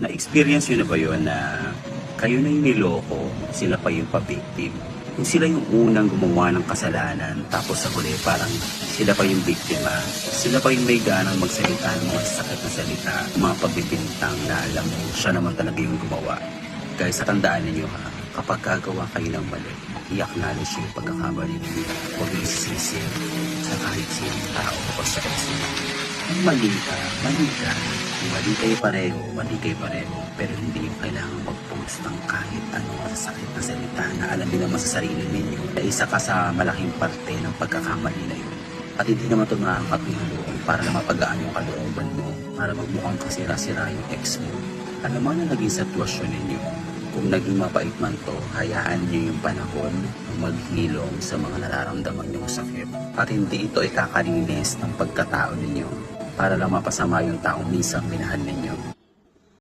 Na-experience nyo na ba yun na kayo na yung niloko, sila pa yung pa-victim? Yung sila yung unang gumawa ng kasalanan, tapos sa huli parang sila pa yung biktima. Sila pa yung may ganang magsalita ng mga sakit na salita, mga pagbibintang na alam mo, siya naman talaga yung gumawa. Guys, tandaan ninyo ha, kapag gagawa kayo ng mali, i-acknowledge yung pagkakamali ninyo. Huwag yung isisi sa kahit sinong tao o sa ex mo. Kung mali ka, mali ka. Kung mali kayo pareho, mali kayo pareho. Pero hindi yung kailangan mag-post ng kahit anong masasakit na salita na alam din naman sa sarili ninyo na isa ka sa malaking parte ng pagkakamali na yun. At hindi naman ito nakakapihulong para na mapagaan yung kalooban mo, para magmukhang kasira-sira yung ex mo. Ano man ang naging sitwasyon ninyo, kung naging mapait man to, hayaan niyo yung panahon na maghilom sa mga nararamdaman niyong sakit. At hindi ito ikakalinis ng pagkatao ninyo para lang mapasama yung taong minsan minahal ninyo.